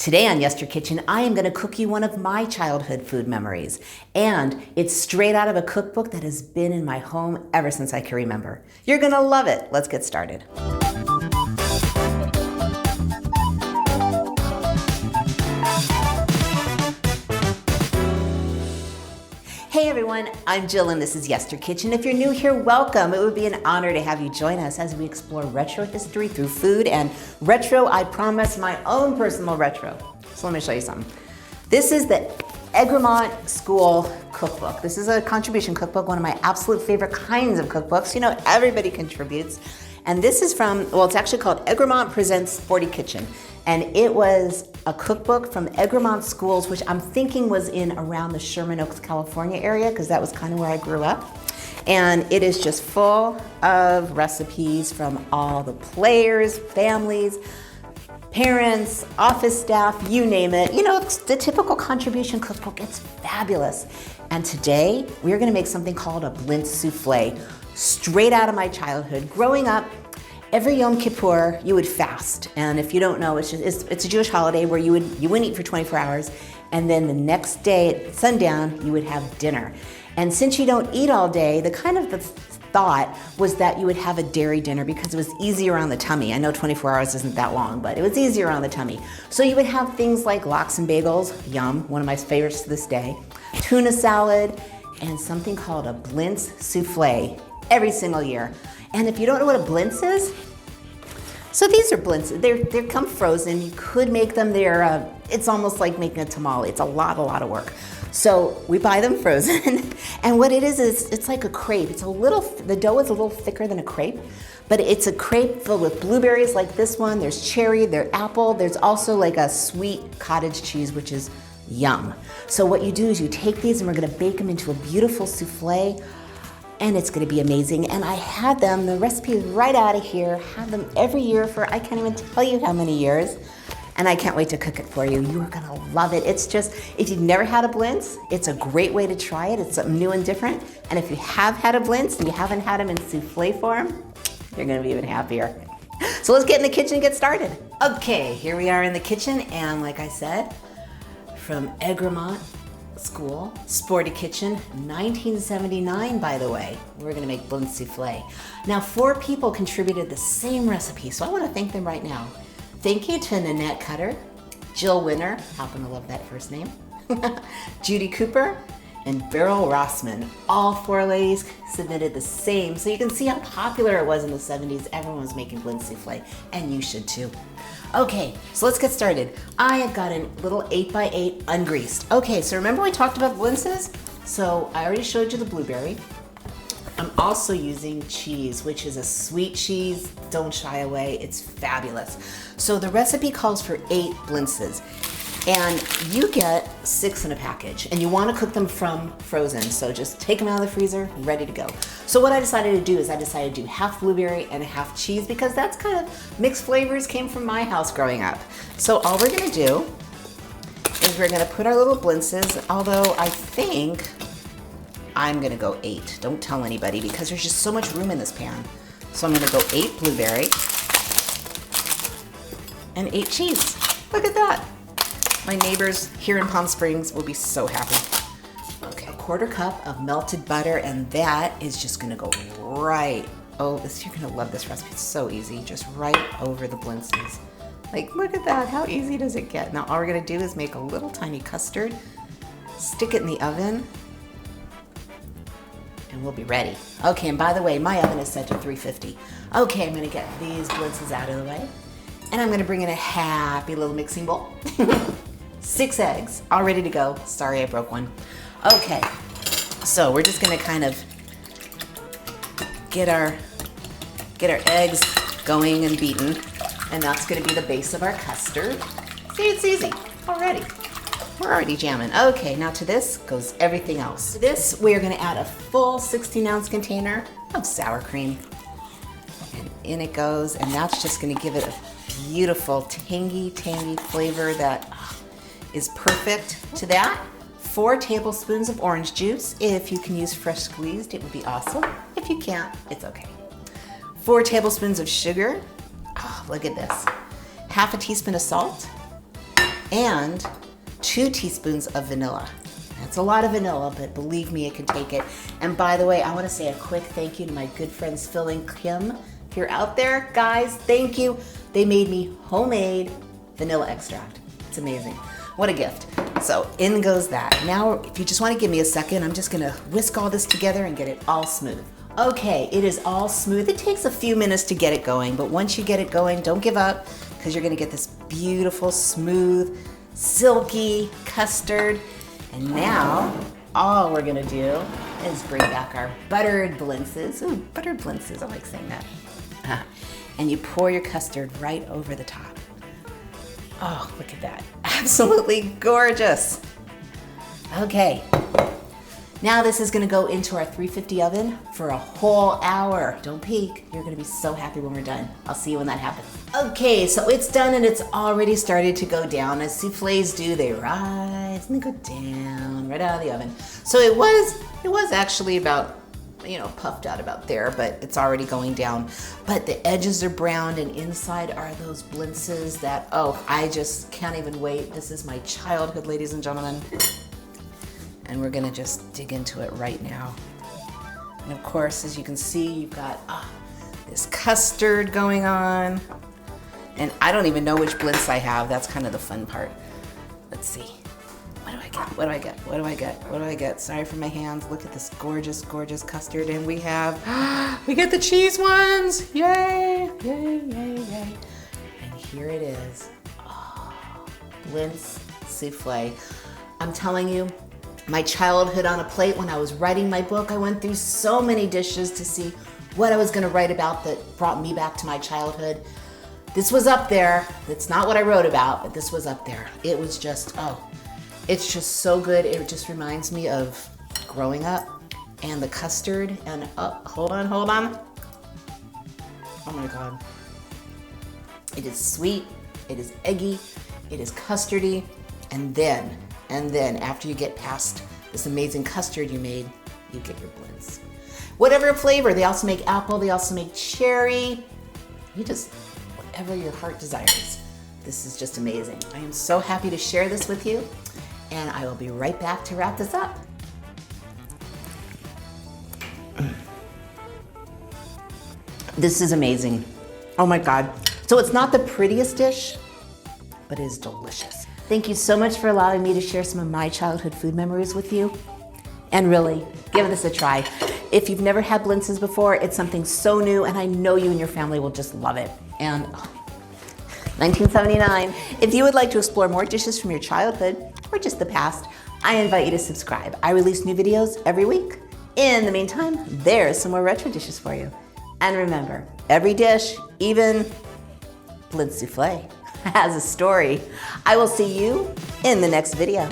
Today on Yester Kitchen, I am going to cook you one of my childhood food memories. And it's straight out of a cookbook that has been in my home ever since I can remember. You're going to love it. Let's get started. Hey everyone, I'm Jill and this is Yester Kitchen. If you're new here, welcome. It would be an honor to have you join us as we explore retro history through food and retro, I promise, my own personal retro. So let me show you something. This is the Egremont School Cookbook. This is a contribution cookbook, one of my absolute favorite kinds of cookbooks. You know, everybody contributes. And this is from, well, it's actually called Egremont Presents Sporty Kitchen. And it was a cookbook from Egremont schools, which I'm thinking was in around the Sherman Oaks, California area, because that was kind of where I grew up. And it is just full of recipes from all the players, families, parents, office staff, you name it. You know, it's the typical contribution cookbook. It's fabulous. And today, we're gonna make something called a Blintz Soufflé, straight out of my childhood. Growing up, every Yom Kippur, you would fast. And if you don't know, it's a Jewish holiday where you wouldn't eat for 24 hours. And then the next day at sundown, you would have dinner. And since you don't eat all day, the thought was that you would have a dairy dinner because it was easier on the tummy. I know 24 hours isn't that long, but it was easier on the tummy. So you would have things like lox and bagels, yum, one of my favorites to this day, tuna salad, and something called a Blintz Soufflé every single year. And if you don't know what a Blintz is, so these are Blintzes. They come frozen. You could make them. It's almost like making a tamale. It's a lot of work. So we buy them frozen. And what it is it's like a crepe. The dough is a little thicker than a crepe, but it's a crepe filled with blueberries like this one. There's cherry, there's apple. There's also like a sweet cottage cheese, which is yum. So what you do is you take these and we're gonna bake them into a beautiful souffle. And it's gonna be amazing. And I had them, the recipe is right out of here, had them every year for, I can't even tell you how many years. And I can't wait to cook it for you. You are gonna love it. It's just, if you've never had a Blintz, it's a great way to try it. It's something new and different. And if you have had a Blintz and you haven't had them in souffle form, you're gonna be even happier. So let's get in the kitchen and get started. Okay, here we are in the kitchen. And like I said, from Egremont School, Sporty Kitchen, 1979, by the way. We're gonna make Blintz Soufflé. Now, 4 people contributed the same recipe, so I wanna thank them right now. Thank you to Nanette Cutter, Jill Winner, happen to love that first name, Judy Cooper, and Beryl Rossman. All 4 ladies submitted the same, so you can see how popular it was in the 70s. Everyone was making Blintz Soufflé, and you should too. Okay, so let's get started. I have got a little 8x8 ungreased. Okay, so remember we talked about Blintzes? So I already showed you the blueberry. I'm also using cheese, which is a sweet cheese. Don't shy away, it's fabulous. So the recipe calls for 8 Blintzes. And you get 6 in a package, and you want to cook them from frozen. So just take them out of the freezer, ready to go. So what I decided to do is I decided to do half blueberry and half cheese because that's kind of mixed flavors came from my house growing up. So all we're gonna do is we're gonna put our little Blintzes, although I think I'm gonna go 8. Don't tell anybody because there's just so much room in this pan. So I'm gonna go 8 blueberry and 8 cheese. Look at that. My neighbors here in Palm Springs will be so happy. Okay, a 1/4 cup of melted butter, and that is just gonna go right, you're gonna love this recipe, it's so easy, just right over the Blintzes. Like, look at that, how easy does it get? Now all we're gonna do is make a little tiny custard, stick it in the oven, and we'll be ready. Okay, and by the way, my oven is set to 350. Okay, I'm gonna get these Blintzes out of the way, and I'm gonna bring in a happy little mixing bowl. 6 eggs, all ready to go. Sorry, I broke one. Okay, so we're just gonna kind of get our eggs going and beaten, and that's gonna be the base of our custard. See, it's easy already. We're already jamming. Okay, now to this goes everything else. To this, we're gonna add a full 16-ounce container of sour cream. And in it goes, and that's just gonna give it a beautiful tangy flavor that is perfect to that. 4 tablespoons of orange juice. If you can use fresh squeezed, it would be awesome. If you can't, it's okay. 4 tablespoons of sugar. Oh, look at this. 1/2 teaspoon of salt. and 2 teaspoons of vanilla. That's a lot of vanilla, but believe me, it can take it. And by the way, I want to say a quick thank you to my good friends Phil and Kim. If you're out there, guys, thank you. They made me homemade vanilla extract. It's amazing. What a gift. So in goes that. Now, if you just want to give me a second, I'm just going to whisk all this together and get it all smooth. Okay, it is all smooth. It takes a few minutes to get it going, but once you get it going, don't give up, because you're going to get this beautiful, smooth, silky custard. And now, all we're gonna do is bring back our buttered Blintzes. Ooh, buttered Blintzes, I like saying that. And you pour your custard right over the top. Oh, look at that. Absolutely gorgeous. Okay, now this is gonna go into our 350 oven for a whole hour. Don't peek, you're gonna be so happy when we're done. I'll see you when that happens. Okay, so it's done and it's already started to go down. As soufflés do, they rise and they go down right out of the oven. So it was actually about, puffed out about there, but it's already going down. But the edges are browned and inside are those Blintzes that, oh, I just can't even wait. This is my childhood, ladies and gentlemen. And we're gonna just dig into it right now. And of course, as you can see, you've got this custard going on. And I don't even know which Blintz I have. That's kind of the fun part. Let's see. What do I get? What do I get? What do I get? What do I get? Sorry for my hands. Look at this gorgeous, gorgeous custard. And we have, we get the cheese ones. Yay, yay, yay, yay. And here it is. Oh, Blintz Soufflé. I'm telling you, my childhood on a plate. When I was writing my book, I went through so many dishes to see what I was gonna write about that brought me back to my childhood. This was up there. It's not what I wrote about, but this was up there. It was just, it's just so good. It just reminds me of growing up and the custard and, hold on. Oh my God. It is sweet, it is eggy, it is custardy, and then after you get past this amazing custard you made, you get your Blintz. Whatever flavor, they also make apple, they also make cherry. Whatever your heart desires. This is just amazing. I am so happy to share this with you, and I will be right back to wrap this up. This is amazing. Oh my God. So it's not the prettiest dish, but it is delicious. Thank you so much for allowing me to share some of my childhood food memories with you. And really, give this a try. If you've never had Blintzes before, it's something so new, and I know you and your family will just love it. And 1979. If you would like to explore more dishes from your childhood or just the past, I invite you to subscribe. I release new videos every week. In the meantime, there's some more retro dishes for you. And remember, every dish, even Blintz Soufflé, has a story. I will see you in the next video.